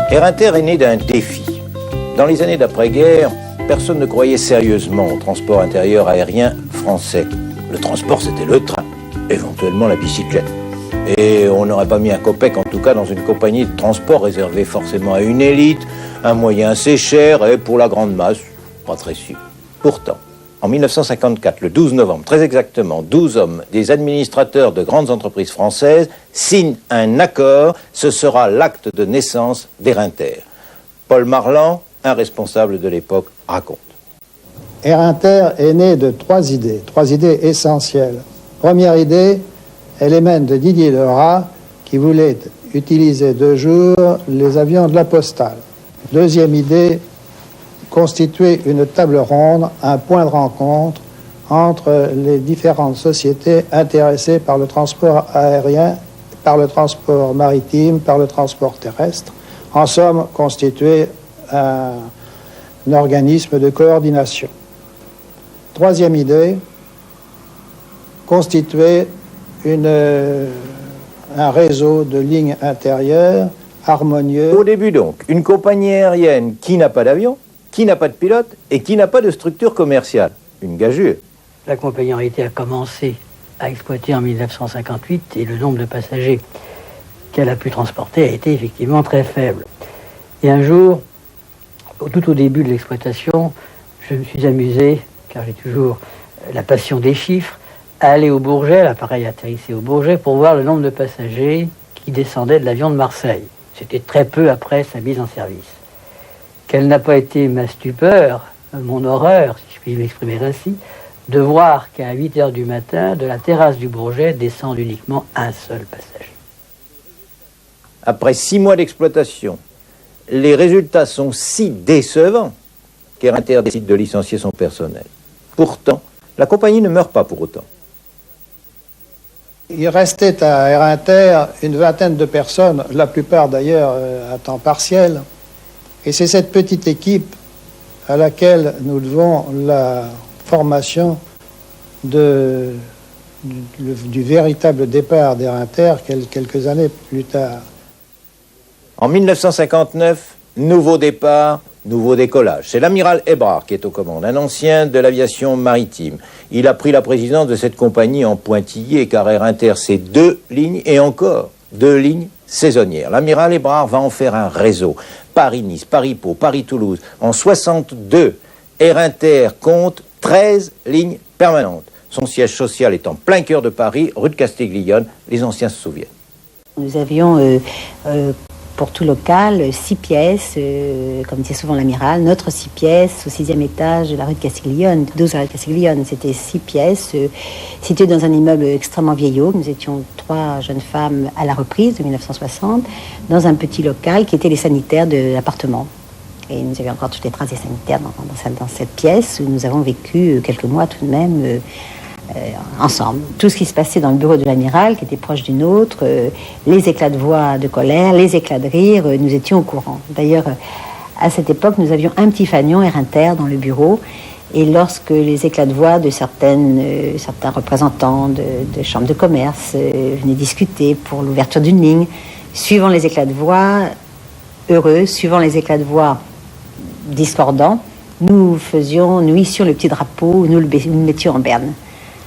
Air Inter est né d'un défi. Dans les années d'après-guerre, personne ne croyait sérieusement au transport intérieur aérien français. Le transport, c'était le train, éventuellement la bicyclette. Et on n'aurait pas mis un copec, en tout cas, dans une compagnie de transport réservée forcément à une élite, un moyen assez cher, et pour la grande masse, pas très sûr. Pourtant, en 1954, le 12 novembre, très exactement, 12 hommes, des administrateurs de grandes entreprises françaises, signent un accord. Ce sera l'acte de naissance d'Air Inter. Paul Marlan, un responsable de l'époque, raconte. Air Inter est né de trois idées essentielles. Première idée, elle émane de Didier Lerat, qui voulait utiliser de jour les avions de la Postale. Deuxième idée, constituer une table ronde, un point de rencontre entre les différentes sociétés intéressées par le transport aérien, par le transport maritime, par le transport terrestre. En somme, constituer un organisme de coordination. Troisième idée, constituer un réseau de lignes intérieures harmonieux. Au début donc, une compagnie aérienne qui n'a pas d'avion, qui n'a pas de pilote et qui n'a pas de structure commerciale. Une gageure. La compagnie en réalité a commencé à exploiter en 1958 et le nombre de passagers qu'elle a pu transporter a été effectivement très faible. Et un jour, tout au début de l'exploitation, je me suis amusé, car j'ai toujours la passion des chiffres, à aller au Bourget, l'appareil atterrissait au Bourget, pour voir le nombre de passagers qui descendaient de l'avion de Marseille. C'était très peu après sa mise en service. Quelle n'a pas été ma stupeur, mon horreur, si je puis m'exprimer ainsi, de voir qu'à 8 heures du matin, de la terrasse du Bourget descend uniquement un seul passager. Après 6 mois d'exploitation, les résultats sont si décevants qu'Air Inter décide de licencier son personnel. Pourtant, la compagnie ne meurt pas pour autant. Il restait à Air Inter une vingtaine de personnes, la plupart d'ailleurs à temps partiel. Et c'est cette petite équipe à laquelle nous devons la formation du véritable départ d'Air Inter quelques années plus tard. En 1959, nouveau départ, nouveau décollage. C'est l'amiral Hébrard qui est aux commandes, un ancien de l'aviation maritime. Il a pris la présidence de cette compagnie en pointillé, car Air Inter, c'est 2 lignes et encore 2 lignes saisonnières. L'amiral Hébrard va en faire un réseau. Paris-Nice, Paris-Pau, Paris-Toulouse. En 62, Air Inter compte 13 lignes permanentes. Son siège social est en plein cœur de Paris, rue de Castiglione. Les anciens se souviennent. Nous avions pour tout local 6 pièces, comme disait souvent l'amiral, notre 6 pièces au 6e étage de la rue de Castiglione, 12 rue de Castiglione. C'était 6 pièces situées dans un immeuble extrêmement vieillot. Nous étions 3 jeunes femmes à la reprise de 1960 dans un petit local qui était les sanitaires de l'appartement. Et nous avions encore toutes les traces des sanitaires dans cette pièce où nous avons vécu quelques mois tout de même ensemble. Tout ce qui se passait dans le bureau de l'amiral, qui était proche du nôtre, les éclats de voix de colère, les éclats de rire, nous étions au courant. D'ailleurs, à cette époque, nous avions un petit fanion Air Inter dans le bureau, et lorsque les éclats de voix de certains représentants de chambres de commerce venaient discuter pour l'ouverture d'une ligne, suivant les éclats de voix heureux, suivant les éclats de voix discordants, nous hissions le petit drapeau, nous le mettions en berne.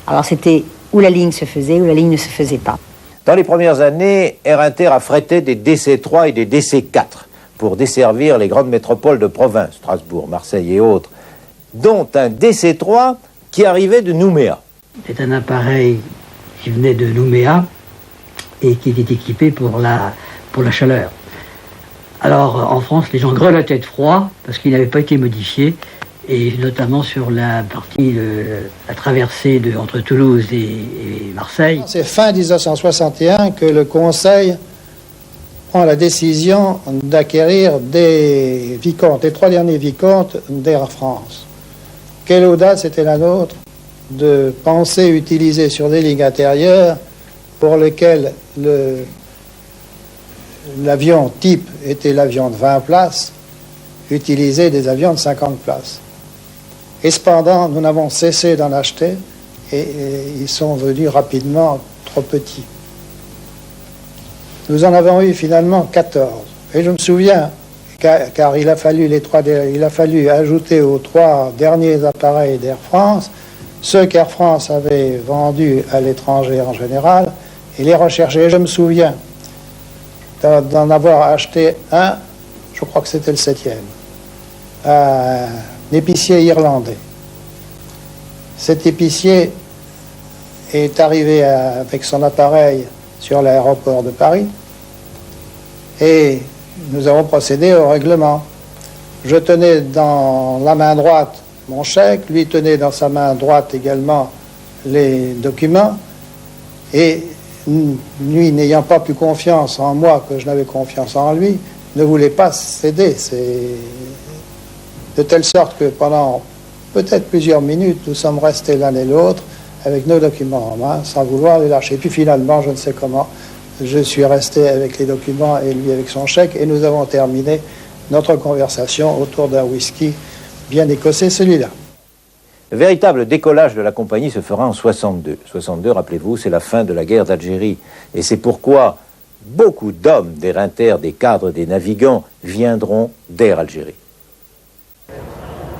Alors c'était où la ligne se faisait, ou la ligne ne se faisait pas. Dans les premières années, Air Inter a frété des DC-3 et des DC-4 pour desservir les grandes métropoles de province, Strasbourg, Marseille et autres, dont un DC-3 qui arrivait de Nouméa. C'est un appareil qui venait de Nouméa et qui était équipé pour la chaleur. Alors en France, les gens grelottaient de froid parce qu'il n'avait pas été modifié, et notamment sur la partie, la traversée entre Toulouse et Marseille. C'est fin 1961 que le Conseil prend la décision d'acquérir des vicomtes, les 3 derniers vicomtes d'Air France. Quelle audace était la nôtre de penser utiliser sur des lignes intérieures pour lesquelles l'avion type était l'avion de 20 places, utiliser des avions de 50 places. Et cependant, nous n'avons cessé d'en acheter et ils sont venus rapidement trop petits. Nous en avons eu finalement 14. Et je me souviens car il a fallu ajouter aux 3 derniers appareils d'Air France ceux qu'Air France avait vendus à l'étranger en général et les rechercher. Je me souviens d'en avoir acheté un, je crois que c'était le 7e, à un épicier irlandais. Cet épicier est arrivé avec son appareil sur l'aéroport de Paris et nous avons procédé au règlement. Je tenais dans la main droite mon chèque, lui tenait dans sa main droite également les documents, et lui, n'ayant pas plus confiance en moi que je n'avais confiance en lui, ne voulait pas céder. C'est de telle sorte que pendant peut-être plusieurs minutes, nous sommes restés l'un et l'autre avec nos documents en main, sans vouloir les lâcher. Puis finalement, je ne sais comment, je suis resté avec les documents et lui avec son chèque, et nous avons terminé notre conversation autour d'un whisky bien écossais, celui-là. Le véritable décollage de la compagnie se fera en 62. 62, rappelez-vous, c'est la fin de la guerre d'Algérie. Et c'est pourquoi beaucoup d'hommes d'Air Inter, des cadres, des navigants, viendront d'Air Algérie.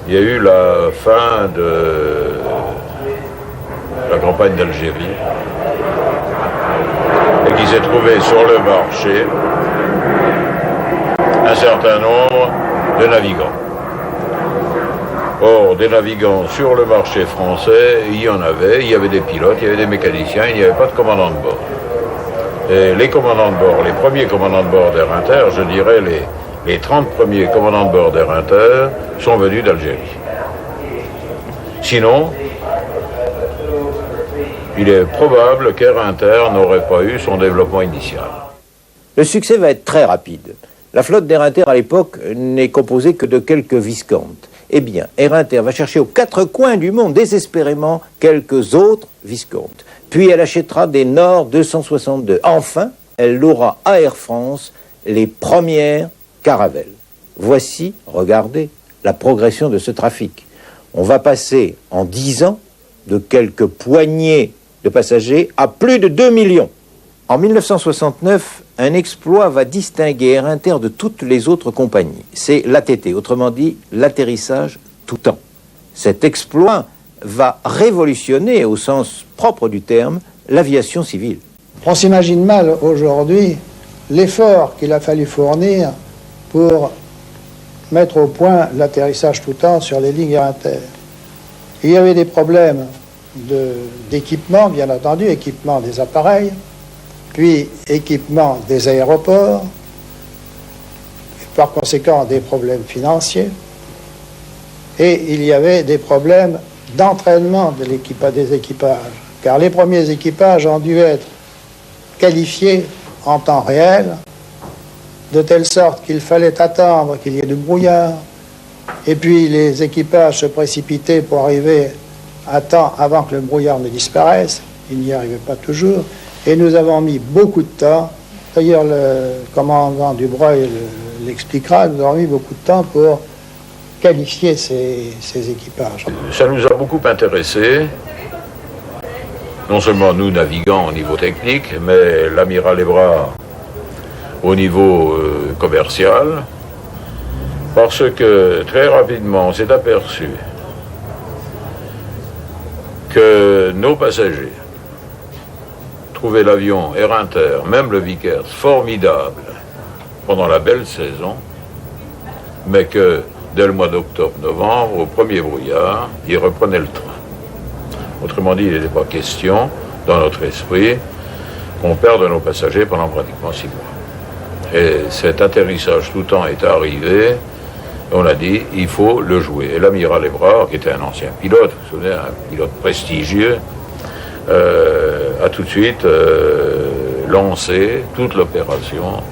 Il y a eu la fin de la campagne d'Algérie et qui s'est trouvé sur le marché un certain nombre de navigants. Or, des navigants sur le marché français, il y avait des pilotes, il y avait des mécaniciens, il n'y avait pas de commandant de bord. Et les commandants de bord, les premiers commandants de bord d'Air Inter, je dirais les 30 premiers commandants de bord d'Air Inter sont venus d'Algérie. Sinon, il est probable qu'Air Inter n'aurait pas eu son développement initial. Le succès va être très rapide. La flotte d'Air Inter à l'époque n'est composée que de quelques Viscontes. Eh bien, Air Inter va chercher aux 4 coins du monde désespérément quelques autres Viscontes. Puis elle achètera des Nord 262. Enfin, elle louera à Air France les premières Caravelles. Voici, regardez, la progression de ce trafic. On va passer en 10 ans de quelques poignées de passagers à plus de 2 millions. En 1969, un exploit va distinguer Air Inter de toutes les autres compagnies. C'est l'ATT, autrement dit l'atterrissage tout temps. Cet exploit va révolutionner, au sens propre du terme, l'aviation civile. On s'imagine mal aujourd'hui l'effort qu'il a fallu fournir pour mettre au point l'atterrissage tout temps sur les lignes Air Inter. Il y avait des problèmes d'équipement, bien entendu, équipement des appareils, puis équipement des aéroports, et par conséquent des problèmes financiers, et il y avait des problèmes d'entraînement des équipages, car les premiers équipages ont dû être qualifiés en temps réel, de telle sorte qu'il fallait attendre qu'il y ait du brouillard, et puis les équipages se précipitaient pour arriver à temps avant que le brouillard ne disparaisse. Ils n'y arrivaient pas toujours, et nous avons mis beaucoup de temps. D'ailleurs, le commandant Dubreuil l'expliquera, nous avons mis beaucoup de temps pour qualifier ces équipages. Ça nous a beaucoup intéressés, non seulement nous navigants au niveau technique, mais l'amiral Ebrard au niveau commercial, parce que très rapidement on s'est aperçu que nos passagers trouvaient l'avion Air Inter, même le Vickers, formidable pendant la belle saison, mais que dès le mois d'octobre-novembre, au premier brouillard, ils reprenaient le train. Autrement dit, il n'était pas question, dans notre esprit, qu'on perde nos passagers pendant pratiquement 6 mois. Et cet atterrissage tout temps est arrivé, et on a dit, il faut le jouer. Et l'amiral Ebrard, qui était un ancien pilote, vous vous souvenez, un pilote prestigieux, a tout de suite lancé toute l'opération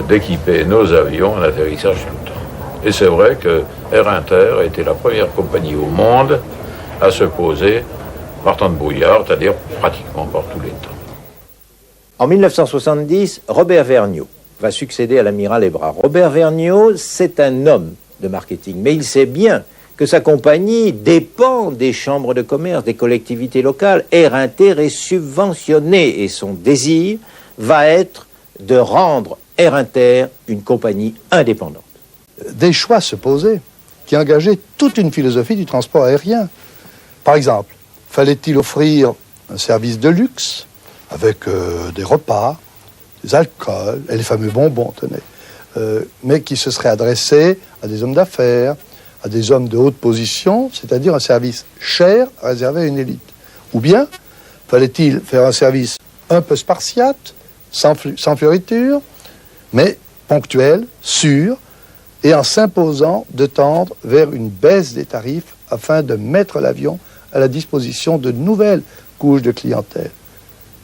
d'équiper nos avions en atterrissage tout temps. Et c'est vrai que Air Inter a été la première compagnie au monde à se poser par temps de brouillard, c'est-à-dire pratiquement par tous les temps. En 1970, Robert Vergniaud va succéder à l'amiral Ebrard. Robert Vergniaud, c'est un homme de marketing, mais il sait bien que sa compagnie dépend des chambres de commerce, des collectivités locales. Air Inter est subventionné et son désir va être de rendre Air Inter, une compagnie indépendante. Des choix se posaient qui engageaient toute une philosophie du transport aérien. Par exemple, fallait-il offrir un service de luxe avec des repas, des alcools et les fameux bonbons, tenez, mais qui se serait adressé à des hommes d'affaires, à des hommes de haute position, c'est-à-dire un service cher réservé à une élite. Ou bien, fallait-il faire un service un peu spartiate, sans fioriture, mais ponctuel, sûr, et en s'imposant de tendre vers une baisse des tarifs afin de mettre l'avion à la disposition de nouvelles couches de clientèle.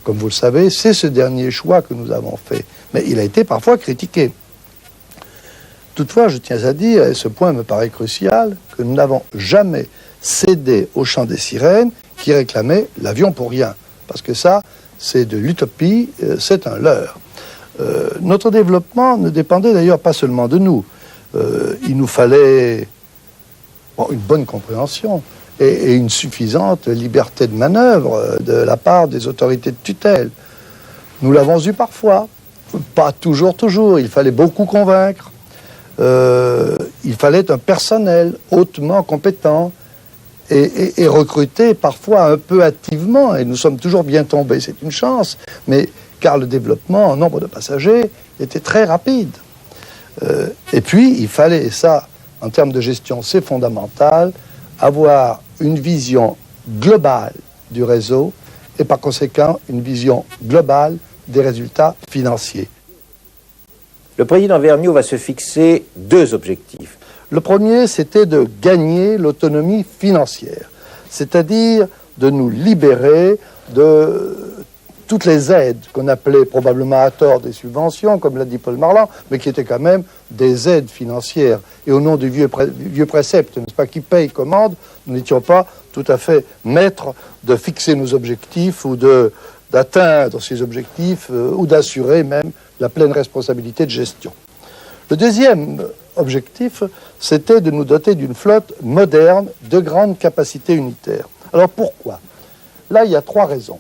Comme vous le savez, c'est ce dernier choix que nous avons fait, mais il a été parfois critiqué. Toutefois, je tiens à dire, et ce point me paraît crucial, que nous n'avons jamais cédé au chant des sirènes qui réclamaient l'avion pour rien. Parce que ça, c'est de l'utopie, c'est un leurre. Notre développement ne dépendait d'ailleurs pas seulement de nous. Il nous fallait une bonne compréhension et une suffisante liberté de manœuvre de la part des autorités de tutelle. Nous l'avons eu parfois, pas toujours, il fallait beaucoup convaincre. Il fallait un personnel hautement compétent et recruté parfois un peu hâtivement, et nous sommes toujours bien tombés, c'est une chance, mais car le développement en nombre de passagers était très rapide. Et puis, il fallait, et ça, en termes de gestion, c'est fondamental, avoir une vision globale du réseau et par conséquent une vision globale des résultats financiers. Le président Vergniaud va se fixer deux objectifs. Le premier, c'était de gagner l'autonomie financière, c'est-à-dire de nous libérer de toutes les aides qu'on appelait probablement à tort des subventions, comme l'a dit Paul Marlan, mais qui étaient quand même des aides financières. Et au nom du vieux précepte, n'est-ce pas, qui paye commande, nous n'étions pas tout à fait maîtres de fixer nos objectifs ou d'atteindre ces objectifs ou d'assurer même la pleine responsabilité de gestion. Le deuxième objectif, c'était de nous doter d'une flotte moderne de grande capacité unitaire. Alors pourquoi? Là, il y a trois raisons.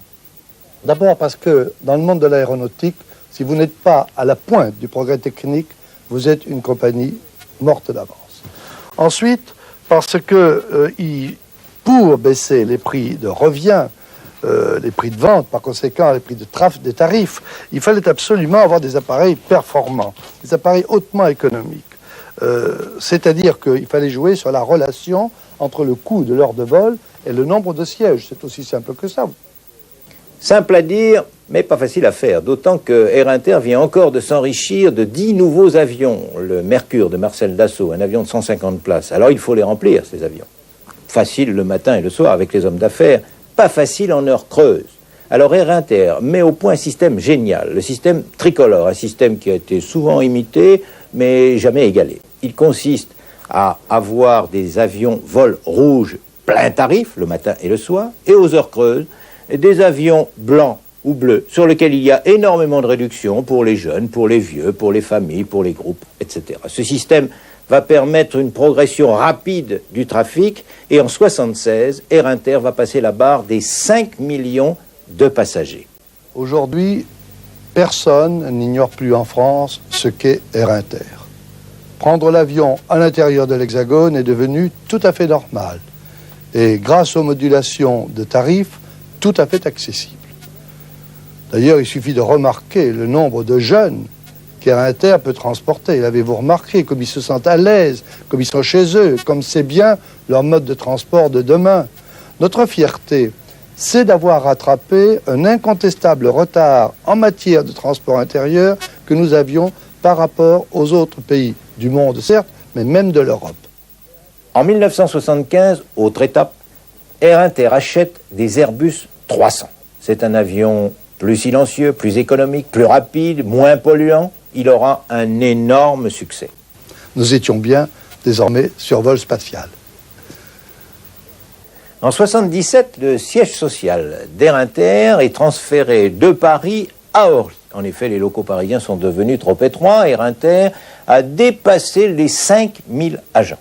D'abord parce que dans le monde de l'aéronautique, si vous n'êtes pas à la pointe du progrès technique, vous êtes une compagnie morte d'avance. Ensuite, parce que pour baisser les prix de revient, les prix de vente, par conséquent les prix des tarifs, il fallait absolument avoir des appareils performants, des appareils hautement économiques. C'est-à-dire qu'il fallait jouer sur la relation entre le coût de l'heure de vol et le nombre de sièges. C'est aussi simple que ça. Simple à dire, mais pas facile à faire, d'autant que Air Inter vient encore de s'enrichir de 10 nouveaux avions. Le Mercure de Marcel Dassault, un avion de 150 places. Alors il faut les remplir, ces avions. Facile le matin et le soir avec les hommes d'affaires, pas facile en heure creuse. Alors Air Inter met au point un système génial, le système tricolore, un système qui a été souvent imité, mais jamais égalé. Il consiste à avoir des avions vol rouge plein tarif, le matin et le soir, et aux heures creuses, des avions blancs ou bleus, sur lesquels il y a énormément de réductions pour les jeunes, pour les vieux, pour les familles, pour les groupes, etc. Ce système va permettre une progression rapide du trafic, et en 1976, Air Inter va passer la barre des 5 millions de passagers. Aujourd'hui, personne n'ignore plus en France ce qu'est Air Inter. Prendre l'avion à l'intérieur de l'Hexagone est devenu tout à fait normal, et grâce aux modulations de tarifs, tout à fait accessible. D'ailleurs, il suffit de remarquer le nombre de jeunes qu'Air Inter peut transporter. L'avez-vous remarqué, comme ils se sentent à l'aise, comme ils sont chez eux, comme c'est bien leur mode de transport de demain. Notre fierté, c'est d'avoir rattrapé un incontestable retard en matière de transport intérieur que nous avions par rapport aux autres pays du monde, certes, mais même de l'Europe. En 1975, autre étape, Air Inter achète des Airbus 300. C'est un avion plus silencieux, plus économique, plus rapide, moins polluant. Il aura un énorme succès. Nous étions bien désormais sur vol spatial. En 1977, le siège social d'Air Inter est transféré de Paris à Orly. En effet, les locaux parisiens sont devenus trop étroits. Air Inter a dépassé les 5000 agents.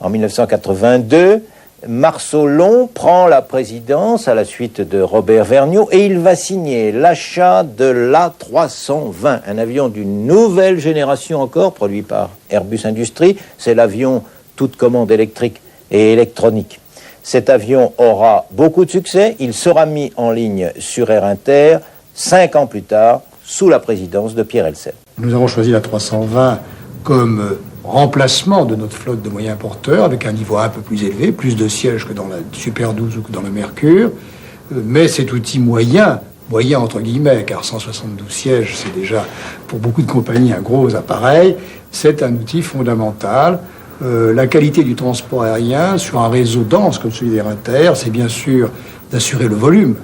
En 1982, Marceau Long prend la présidence à la suite de Robert Vergniaud et il va signer l'achat de l'A320, un avion d'une nouvelle génération encore, produit par Airbus Industries. C'est l'avion toute commande électrique et électronique. Cet avion aura beaucoup de succès. Il sera mis en ligne sur Air Inter 5 ans plus tard, sous la présidence de Pierre Elsen. Nous avons choisi l'A320 comme remplacement de notre flotte de moyens porteurs, avec un niveau un peu plus élevé, plus de sièges que dans la Super 12 ou que dans la Mercure. Mais cet outil moyen entre guillemets, car 172 sièges, c'est déjà pour beaucoup de compagnies un gros appareil, c'est un outil fondamental. La qualité du transport aérien sur un réseau dense comme celui d'Air Inter, c'est bien sûr d'assurer le volume,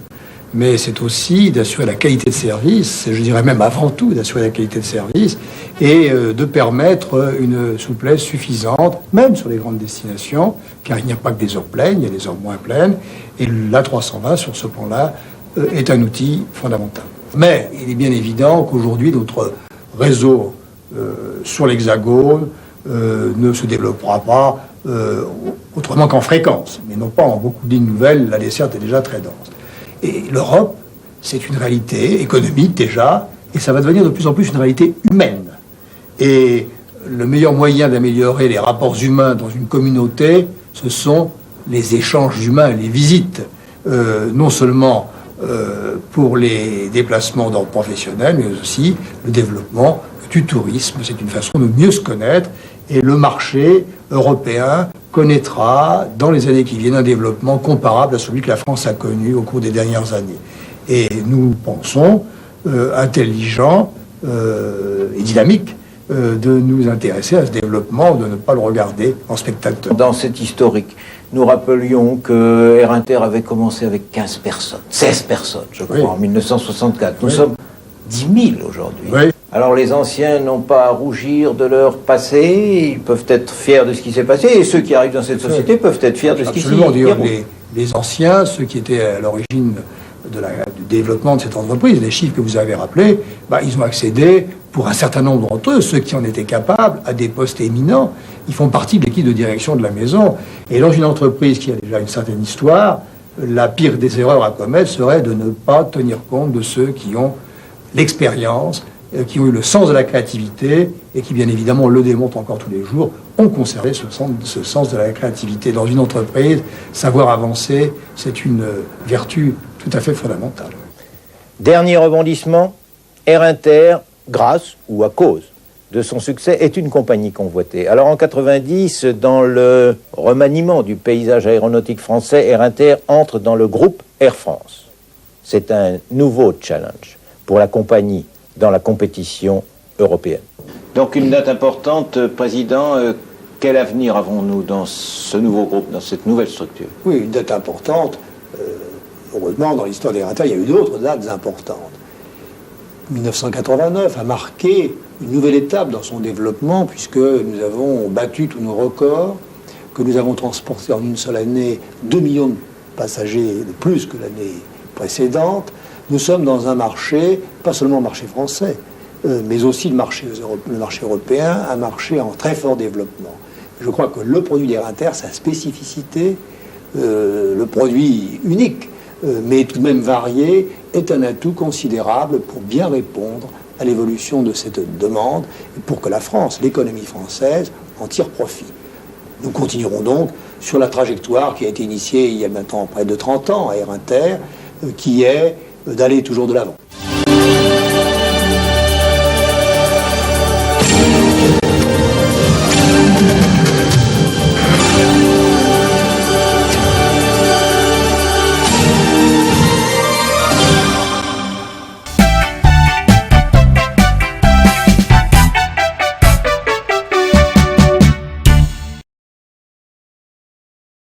mais c'est aussi d'assurer la qualité de service, je dirais même avant tout d'assurer la qualité de service et de permettre une souplesse suffisante, même sur les grandes destinations, car il n'y a pas que des heures pleines, il y a des heures moins pleines, et l'A320 sur ce plan-là est un outil fondamental. Mais il est bien évident qu'aujourd'hui notre réseau sur l'Hexagone ne se développera pas autrement qu'en fréquence, mais non pas en beaucoup de lignes nouvelles, la desserte est déjà très dense. Et l'Europe, c'est une réalité économique déjà, et ça va devenir de plus en plus une réalité humaine. Et le meilleur moyen d'améliorer les rapports humains dans une communauté, ce sont les échanges humains, les visites, non seulement pour les déplacements d'ordre professionnel, mais aussi le développement du tourisme. C'est une façon de mieux se connaître, et le marché européen connaîtra dans les années qui viennent un développement comparable à celui que la France a connu au cours des dernières années. Et nous pensons intelligent et dynamique de nous intéresser à ce développement, de ne pas le regarder en spectateur. Dans cet historique, nous rappelions que Air Inter avait commencé avec 15 personnes, 16 personnes, je crois, en 1964. Nous sommes 10 000 aujourd'hui. Oui. Alors les anciens n'ont pas à rougir de leur passé, ils peuvent être fiers de ce qui s'est passé, et ceux qui arrivent dans cette société peuvent être fiers de ce qui s'est passé. Absolument, les anciens, ceux qui étaient à l'origine du développement de cette entreprise, les chiffres que vous avez rappelés, ils ont accédé, pour un certain nombre d'entre eux, ceux qui en étaient capables, à des postes éminents. Ils font partie de l'équipe de direction de la maison. Et dans une entreprise qui a déjà une certaine histoire, la pire des erreurs à commettre serait de ne pas tenir compte de ceux qui ont l'expérience, qui ont eu le sens de la créativité et qui, bien évidemment, le démontrent encore tous les jours, ont conservé ce sens de la créativité. Dans une entreprise, savoir avancer, c'est une vertu tout à fait fondamentale. Dernier rebondissement, Air Inter, grâce ou à cause de son succès, est une compagnie convoitée. Alors en 90, dans le remaniement du paysage aéronautique français, Air Inter entre dans le groupe Air France. C'est un nouveau challenge pour la compagnie dans la compétition européenne. Donc une date importante, Président, quel avenir avons-nous dans ce nouveau groupe, dans cette nouvelle structure? Oui, une date importante. Heureusement, dans l'histoire d'Air Inter, il y a eu d'autres dates importantes. 1989 a marqué une nouvelle étape dans son développement, puisque nous avons battu tous nos records, que nous avons transporté en une seule année 2 millions de passagers de plus que l'année précédente. Nous sommes dans un marché, pas seulement le marché français, mais aussi le marché européen, un marché en très fort développement. Je crois que le produit d'Air Inter, sa spécificité, le produit unique, mais tout de même varié, est un atout considérable pour bien répondre à l'évolution de cette demande et pour que la France, l'économie française, en tire profit. Nous continuerons donc sur la trajectoire qui a été initiée il y a maintenant près de 30 ans à Air Inter, qui est d'aller toujours de l'avant.